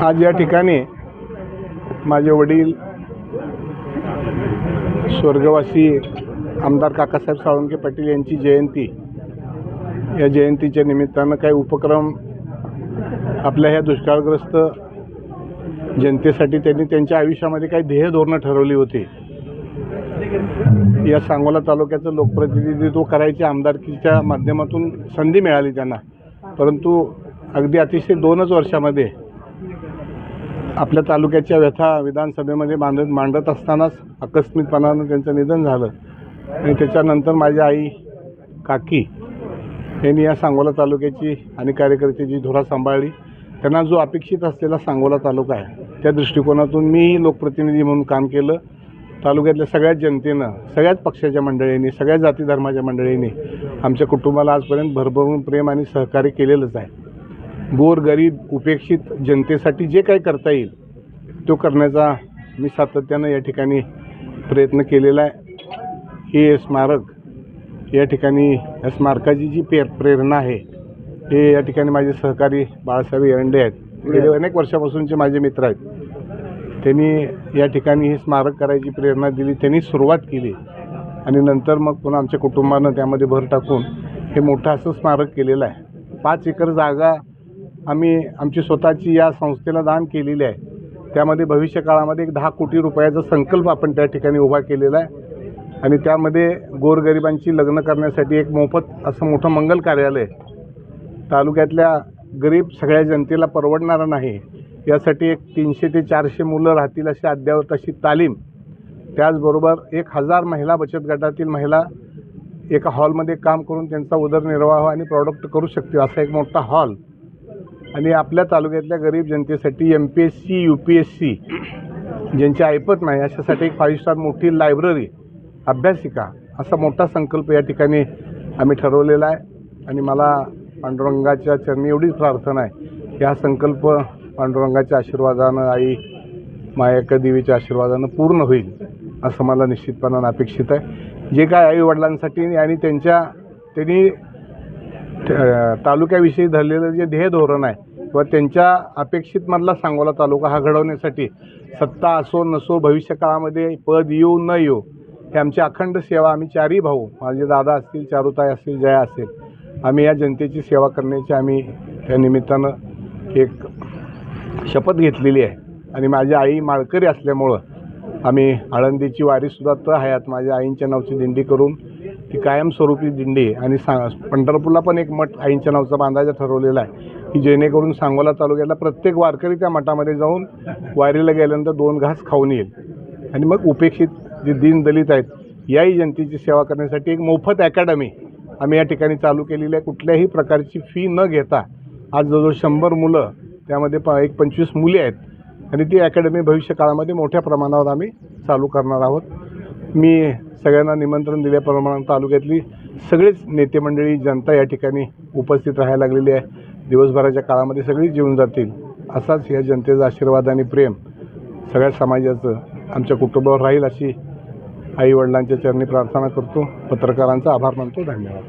आज या ठिकाणी माझे वडील स्वर्गवासी आमदार काकासाहेब साळुंखे पाटील यांची जयंती, या जयंतीच्या निमित्तानं काही उपक्रम आपल्या ह्या दुष्काळग्रस्त जनतेसाठी त्यांनी त्यांच्या आयुष्यामध्ये काही ध्येय धोरणं ठरवली होती. या सांगोला तालुक्याचं लोकप्रतिनिधित्व करायचे आमदारकीच्या माध्यमातून संधी मिळाली त्यांना, परंतु अगदी अतिशय 2च वर्षामध्ये आपल्या तालुक्याच्या व्यथा विधानसभेमध्ये मांडत असतानाच आकस्मिकपणानं त्यांचं निधन झालं. आणि त्याच्यानंतर माझी आई काकी यांनी या सांगोला तालुक्याची आणि कार्यकर्त्याची धुरा सांभाळली. त्यांना जो अपेक्षित असलेला सांगोला तालुका आहे त्या दृष्टिकोनातून मीही लोकप्रतिनिधी म्हणून काम केलं. तालुक्यातल्या सगळ्याच जनतेनं, सगळ्याच पक्षाच्या मंडळींनी, सगळ्या जाती धर्माच्या मंडळींनी आमच्या कुटुंबाला आजपर्यंत भरभरून प्रेम आणि सहकार्य केलेलंच आहे. गोरगरीब उपेक्षित जनतेसाठी जे काही करता येईल तो करण्याचा मी सातत्यानं या ठिकाणी प्रयत्न केलेला आहे. हे स्मारक या ठिकाणी, या स्मारकाची जी प्रेरणा आहे हे या ठिकाणी माझे सहकारी बाळासाहेब एरंडे आहेत. गेले अनेक वर्षापासूनचे माझे मित्र आहेत. त्यांनी या ठिकाणी हे स्मारक करायची प्रेरणा दिली, त्यांनी सुरुवात केली आणि नंतर मग पुन्हा आमच्या कुटुंबानं त्यामध्ये भर टाकून हे मोठं असं स्मारक केलेलं आहे. 5 एकर जागा आम्ही आमची स्वतःची या संस्थेला दान केलेली आहे. त्यामध्ये भविष्य काळामध्ये एक 10 कोटी रुपयाचा संकल्प आपण त्या ठिकाणी उभा केलेला आहे आणि त्यामध्ये गोरगरिबांची लग्न करण्यासाठी एक मोफत असं मोठं मंगल कार्यालय, तालुक्यातल्या गरीब सगळ्या जनतेला परवडणारं नाही यासाठी एक 300 ते 400 मुलं राहतील अशी अद्ययावत अशी तालीम, त्याचबरोबर 1000 महिला बचत गटातील महिला एका हॉलमध्ये काम करून त्यांचा उदरनिर्वाह आणि प्रॉडक्ट करू शकतील असा एक मोठा हॉल, आणि आपल्या तालुक्यातल्या गरीब जनतेसाठी MPSC UPSC ज्यांची ऐपत नाही अशासाठी एक 5 स्टार मोठी लायब्ररी, अभ्यासिका असा मोठा संकल्प या ठिकाणी आम्ही ठरवलेला आहे. आणि मला पांडुरंगाच्या चरणी एवढीच प्रार्थना आहे की हा संकल्प पांडुरंगाच्या आशीर्वादानं, आई मायका देवीच्या आशीर्वादानं पूर्ण होईल असं मला निश्चितपणानं अपेक्षित आहे. जे काय आईवडिलांसाठी आणि त्यांनी तालुक्याविषयी धरलेलं जे ध्येय धोरण आहे किंवा त्यांच्या अपेक्षितमधला सांगोला तालुका हा घडवण्यासाठी सत्ता असो नसो, भविष्य काळामध्ये पद येऊ न येऊ, हे आमची अखंड सेवा, आम्ही 4ही भाऊ, माझे दादा असतील, चारुताई असतील, जया असेल, आम्ही या जनतेची सेवा करण्याची आम्ही त्या निमित्तानं एक शपथ घेतलेली आहे. आणि माझी आई माळकरी असल्यामुळं आम्ही आळंदीची वारीसुद्धा तर हयात माझ्या आईंच्या नावची दिंडी करून ती कायमस्वरूपी दिंडी, आणि पंढरपूरला पण एक मठ आईंच्या नावचा बांधायचा ठरवलेला आहे की जेणेकरून सांगोला तालुक्याला प्रत्येक वारकरी त्या मठामध्ये जाऊन वारीला गेल्यानंतर 2 घास खाऊन येईल. आणि मग उपेक्षित जे दीनदलित आहेत याही जनतेची सेवा करण्यासाठी एक मोफत अकॅडमी आम्ही या ठिकाणी चालू केलेली आहे. कुठल्याही प्रकारची फी न घेता आज जवळजवळ 100 मुलं, त्यामध्ये एक 25 मुली आहेत, आणि ती अकॅडमी भविष्य काळामध्ये मोठ्या प्रमाणावर आम्ही चालू करणार आहोत. मी सगळ्यांना निमंत्रण दिल्याप्रमाणे तालुक्यातली सगळेच नेते मंडळी, जनता या ठिकाणी उपस्थित राहायला लागलेली आहे. दिवसभराच्या काळामध्ये सगळी जेवून जातील असाच या जनतेचा आशीर्वाद आणि प्रेम सगळ्या समाजाचं आमच्या कुटुंबावर राहील अशी आईवडिलांच्या चरणी प्रार्थना करतो. पत्रकारांचा आभार मानतो. धन्यवाद.